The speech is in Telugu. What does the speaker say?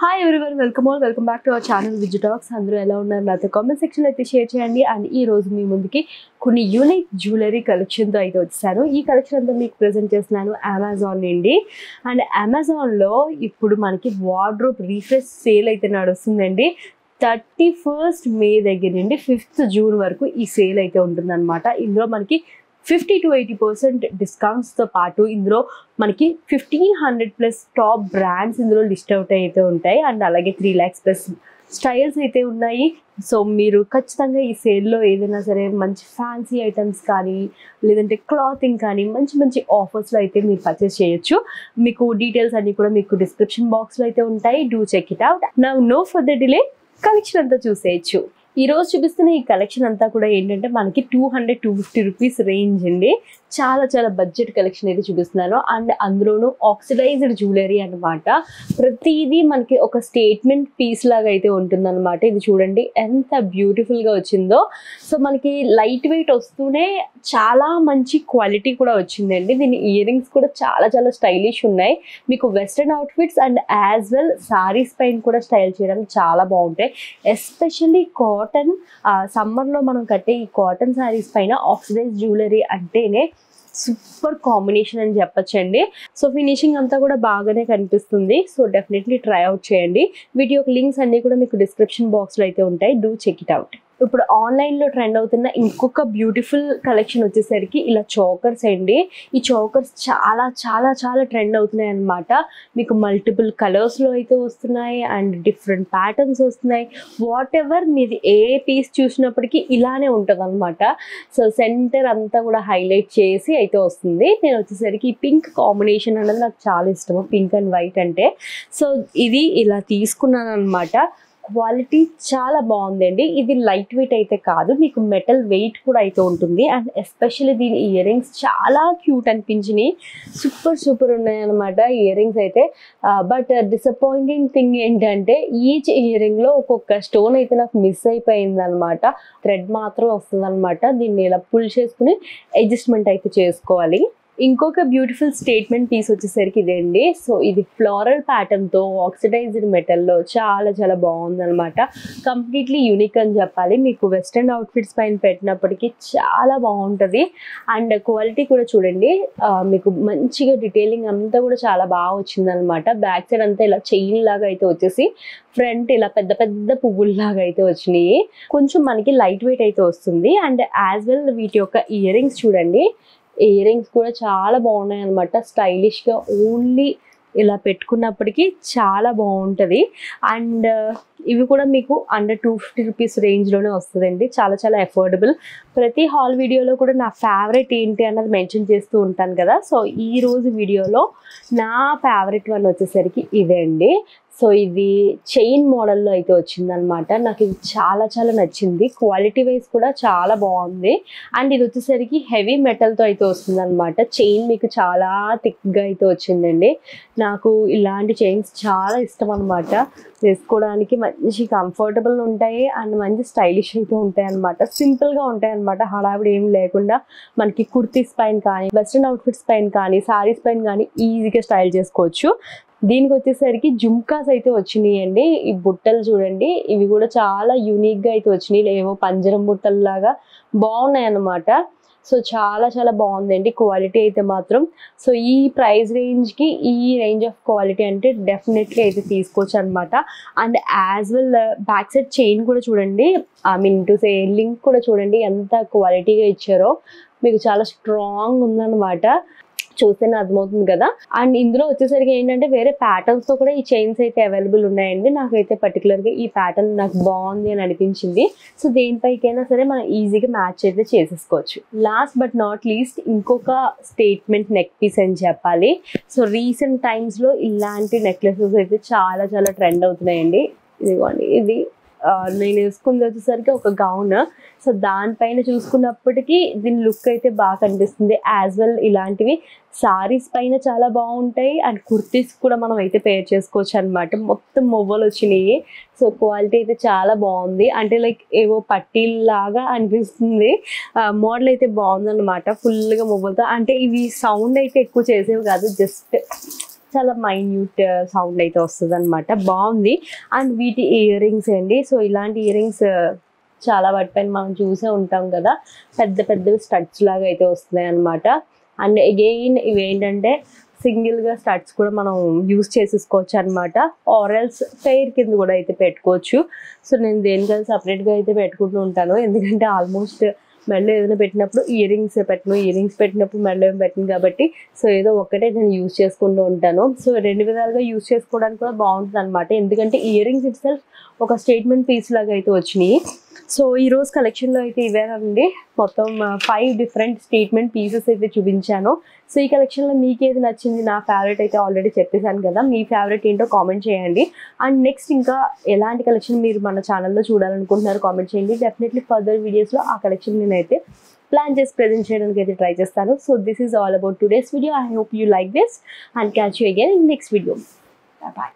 Hi everyone, welcome back to our channel Viju Talks. అందరూ ఎలా ఉన్నారు నాతో కామెంట్ సెక్షన్ లో అయితే షేర్ చేయండి. అండ్ ఈ రోజు మీ ముందుకి కొన్ని యూనిక్ జ్యువెలరీ కలెక్షన్ తో అయితే వచ్చాను. ఈ కలెక్షన్ అంతా మీకు ప్రెజెంట్ చేస్తున్నాను అమెజాన్ నుండి. అండ్ అమెజాన్ లో ఇప్పుడు మనకి వార్డ్రోబ్ రీఫ్రెష్ సేల్ అయితే నడుస్తుందండి. 31st మే దగ్గర నుండి 5th జూన్ వరకు ఈ సేల్ అయితే ఉంటుందన్నమాట. ఇందులో మనకి 50 to 80% డిస్కౌంట్స్తో పాటు ఇందులో మనకి 1500+ టాప్ బ్రాండ్స్ ఇందులో లిస్ట్ అవుట్ అయితే ఉంటాయి. అండ్ అలాగే 3 lakhs+ స్టైల్స్ అయితే ఉన్నాయి. సో మీరు ఖచ్చితంగా ఈ సేల్లో ఏదైనా సరే మంచి ఫ్యాన్సీ ఐటమ్స్ కానీ లేదంటే క్లాతింగ్ కానీ మంచి మంచి ఆఫర్స్లో అయితే మీరు పర్చేస్ చేయొచ్చు. మీకు డీటెయిల్స్ అన్నీ కూడా మీకు డిస్క్రిప్షన్ బాక్స్లో అయితే ఉంటాయి. Do check it out. No further delay, collection అంతా చూసేయచ్చు. ఈ రోజు చూపిస్తున్న ఈ కలెక్షన్ అంతా కూడా ఏంటంటే మనకి 200-250 రూపీస్ రేంజ్ అండి. చాలా బడ్జెట్ కలెక్షన్ అయితే చూపిస్తున్నాను. అండ్ అందులోనూ ఆక్సిడైజ్డ్ జ్యువెలరీ అనమాట. ప్రతిదీ మనకి ఒక స్టేట్మెంట్ పీస్ లాగా అయితే ఉంటుందన్నమాట. ఇది చూడండి ఎంత బ్యూటిఫుల్గా వచ్చిందో. సో మనకి లైట్ వెయిట్ వస్తూనే చాలా మంచి క్వాలిటీ కూడా వచ్చిందండి. దీని ఇయర్ రింగ్స్ కూడా చాలా స్టైలిష్ ఉన్నాయి. మీకు western outfits and as well saris పైన కూడా స్టైల్ చేయడానికి చాలా బాగుంటాయి. ఎస్పెషల్లీ కాటన్, సమ్మర్లో మనం కట్టే ఈ కాటన్ శారీస్ పైన ఆక్సిడైజ్ జ్యువెలరీ అంటేనే సూపర్ కాంబినేషన్ అని చెప్పచ్చండి. సో ఫినిషింగ్ అంతా కూడా బాగానే కనిపిస్తుంది. సో డెఫినెట్లీ ట్రై అవుట్ చేయండి. వీటి యొక్క లింక్స్ అన్నీ కూడా మీకు డిస్క్రిప్షన్ బాక్స్లో అయితే ఉంటాయి. Do check it out. ఇప్పుడు ఆన్లైన్లో ట్రెండ్ అవుతున్న ఇంకొక బ్యూటిఫుల్ కలెక్షన్ వచ్చేసరికి ఇలా చోకర్స్ అండి. ఈ చోకర్స్ చాలా ట్రెండ్ అవుతున్నాయి అన్నమాట. మీకు మల్టిపుల్ కలర్స్లో అయితే వస్తున్నాయి అండ్ డిఫరెంట్ ప్యాటర్న్స్ వస్తున్నాయి. వాట్ ఎవర్ మీది ఏ పీస్ చూసినప్పటికీ ఇలానే ఉంటుంది అనమాట. సో సెంటర్ అంతా కూడా హైలైట్ చేసి అయితే వస్తుంది. నేను వచ్చేసరికి పింక్ కాంబినేషన్ అనేది నాకు చాలా ఇష్టము, పింక్ అండ్ వైట్ అంటే. సో ఇది ఇలా తీసుకున్నాను అనమాట. క్వాలిటీ చాలా బాగుందండి. ఇది లైట్ వెయిట్ అయితే కాదు, మీకు మెటల్ వెయిట్ కూడా అయితే ఉంటుంది. అండ్ ఎస్పెషల్లీ దీని ఇయర్ రింగ్స్ చాలా క్యూట్ అనిపించినాయి. సూపర్ ఉన్నాయి అనమాట ఇయర్ రింగ్స్ అయితే. బట్ డిసప్పాయింటింగ్ థింగ్ ఏంటంటే ఈచ్ ఇయర్ రింగ్లో ఒక్కొక్క స్టోన్ అయితే నాకు మిస్ అయిపోయింది అనమాట. థ్రెడ్ మాత్రం వస్తుంది అనమాట. దీన్ని ఇలా పుల్ చేసుకుని అడ్జస్ట్మెంట్ అయితే చేసుకోవాలి. ఇంకొక బ్యూటిఫుల్ స్టేట్మెంట్ పీస్ వచ్చేసరికి ఇదండి. సో ఇది ఫ్లోరల్ ప్యాటర్న్తో ఆక్సిడైజ్డ్ మెటల్లో చాలా బాగుంది అనమాట. కంప్లీట్లీ యూనిక్ అని చెప్పాలి. మీకు వెస్ట్రన్ అవుట్ఫిట్స్ పైన పెట్టినప్పటికీ చాలా బాగుంటుంది. అండ్ క్వాలిటీ కూడా చూడండి, మీకు మంచిగా డీటెయిలింగ్ అంతా కూడా చాలా బాగా వచ్చింది అనమాట. బ్యాక్ సైడ్ అంతా ఇలా చైన్ లాగా అయితే వచ్చేసి ఫ్రంట్ ఇలా పెద్ద పువ్వుల్లాగా అయితే వచ్చినాయి. కొంచెం మనకి లైట్ వెయిట్ అయితే వస్తుంది. అండ్ యాజ్ వెల్ వీటి యొక్క ఇయర్ రింగ్స్ చూడండి, ఇయర్ రింగ్స్ కూడా చాలా బాగున్నాయి అనమాట. స్టైలిష్గా ఓన్లీ ఇలా పెట్టుకున్నప్పటికీ చాలా బాగుంటుంది. అండ్ ఇవి కూడా మీకు అండర్ 250 రూపీస్ రేంజ్లోనే వస్తుందండి. చాలా అఫోర్డబుల్. ప్రతి హాల్ వీడియోలో కూడా నా ఫేవరెట్ ఏంటి అన్నది మెన్షన్ చేస్తూ ఉంటాను కదా. సో ఈ రోజు వీడియోలో నా ఫేవరెట్ వన్ వచ్చేసరికి ఇదే అండి. సో ఇది చైన్ మోడల్లో అయితే వచ్చిందనమాట. నాకు ఇది చాలా నచ్చింది. క్వాలిటీ వైజ్ కూడా చాలా బాగుంది. అండ్ ఇది వచ్చేసరికి హెవీ మెటల్తో అయితే వస్తుంది అనమాట. చైన్ మీకు చాలా థిక్గా అయితే వచ్చిందండి. నాకు ఇలాంటి చైన్స్ చాలా ఇష్టం అనమాట. వేసుకోవడానికి మంచి కంఫర్టబుల్ ఉంటాయి అండ్ మంచి స్టైలిష్ అయితే ఉంటాయి అనమాట. సింపుల్గా ఉంటాయి అనమాట. హడావిడి ఏం లేకుండా మనకి కుర్తీస్ పైన కానీ వెస్ట్రన్ అవుట్ఫిట్స్ పైన కానీ సారీస్ పైన కానీ ఈజీగా స్టైల్ చేసుకోవచ్చు. దీనికి వచ్చేసరికి జుమ్కాస్ అయితే వచ్చినాయి అండి. ఈ బుట్టలు చూడండి, ఇవి కూడా చాలా యూనిక్గా అయితే వచ్చినాయి. ఏవో పంజరం బుట్టల్లాగా బాగున్నాయి అన్నమాట. సో చాలా బాగుందండి క్వాలిటీ అయితే మాత్రం. సో ఈ ప్రైస్ రేంజ్కి ఈ రేంజ్ ఆఫ్ క్వాలిటీ అంటే డెఫినెట్లీ అయితే తీసుకోవచ్చు అనమాట. And as well back side chain కూడా చూడండి, టు సే లింక్ కూడా చూడండి ఎంత క్వాలిటీగా ఇచ్చారో. మీకు చాలా స్ట్రాంగ్ ఉందన్నమాట. చూస్తేనే అర్థమవుతుంది కదా. అండ్ ఇందులో వచ్చేసరికి ఏంటంటే వేరే ప్యాటర్న్స్తో కూడా ఈ చైన్స్ అయితే అవైలబుల్ ఉన్నాయండి. నాకైతే పర్టికులర్గా ఈ ప్యాటర్న్ నాకు బాగుంది అని అనిపించింది. సో దేనిపైకైనా సరే మనం ఈజీగా మ్యాచ్ అయితే చేసేసుకోవచ్చు. లాస్ట్ బట్ నాట్ లీస్ట్ ఇంకొక స్టేట్మెంట్ నెక్ పీస్ అని చెప్పాలి. సో రీసెంట్ టైమ్స్లో ఇలాంటి నెక్లెసెస్ అయితే చాలా ట్రెండ్ అవుతున్నాయండి. ఇదిగోండి, ఇది నేను వేసుకుంది వచ్చేసరికి ఒక గౌన్. సో దానిపైన చూసుకున్నప్పటికీ దీని లుక్ అయితే బాగా కనిపిస్తుంది. యాజ్ వెల్ ఇలాంటివి సారీస్ పైన చాలా బాగుంటాయి అండ్ కుర్తీస్ కూడా మనం అయితే పేర్ చేసుకోవచ్చు అనమాట. మొత్తం మొవ్వలు వచ్చినాయి. సో క్వాలిటీ అయితే చాలా బాగుంది. అంటే లైక్ ఏవో పట్టీల్లాగా అనిపిస్తుంది. మోడల్ అయితే బాగుందన్నమాట. ఫుల్గా మొవ్వలతో, అంటే ఇవి సౌండ్ అయితే ఎక్కువ చేసేవి కాదు, జస్ట్ చాలా మైన్యూట్ సౌండ్ అయితే వస్తుంది అనమాట. బాగుంది. అండ్ వీటి ఇయర్ రింగ్స్ అండి. సో ఇలాంటి ఇయర్ రింగ్స్ చాలా వాటిపైన మనం చూసే ఉంటాం కదా, పెద్ద పెద్దవి స్టడ్స్ లాగా అయితే వస్తున్నాయి అనమాట. అండ్ అగైన్ ఇవి ఏంటంటే సింగిల్గా స్టడ్స్ కూడా మనం యూస్ చేసేసుకోవచ్చు అనమాట, ఆరల్స్ ఫెయిర్ కింద కూడా అయితే పెట్టుకోవచ్చు. సో నేను దేనికైనా సపరేట్గా అయితే పెట్టుకుంటూ ఉంటాను, ఎందుకంటే ఆల్మోస్ట్ మెడలో ఏదైనా పెట్టినప్పుడు ఇయర్ రింగ్స్ పెట్టను, ఇయర్ రింగ్స్ పెట్టినప్పుడు మెడలో ఏం పెట్టను కాబట్టి సో ఏదో ఒక్కటే నేను యూస్ చేసుకుంటూ ఉంటాను. సో రెండు విధాలుగా యూస్ చేసుకోవడానికి కూడా బాగుంటుంది అనమాట, ఎందుకంటే ఇయర్ రింగ్స్ ఇట్ సెల్ఫ్ ఒక స్టేట్మెంట్ పీస్ లాగా అయితే వచ్చినాయి. సో ఈరోజు కలెక్షన్లో అయితే ఇవేనండి, మొత్తం 5 డిఫరెంట్ స్టేట్మెంట్ పీసెస్ అయితే చూపించాను. సో ఈ కలెక్షన్లో మీకు ఏది నచ్చింది, నా ఫేవరెట్ అయితే ఆల్రెడీ చెప్పేశాను కదా, మీ ఫేవరెట్ ఏంటో కామెంట్ చేయండి. అండ్ నెక్స్ట్ ఇంకా ఎలాంటి కలెక్షన్ మీరు మన ఛానల్లో చూడాలనుకుంటున్నారు కామెంట్ చేయండి. డెఫినెట్లీ ఫర్దర్ వీడియోస్లో ఆ కలెక్షన్ నేనైతే ప్లాన్ చేసి ప్రెజెంట్ చేయడానికి అయితే ట్రై చేస్తాను. So this is all about today's video. I hope you like this and catch you again in next video. Bye.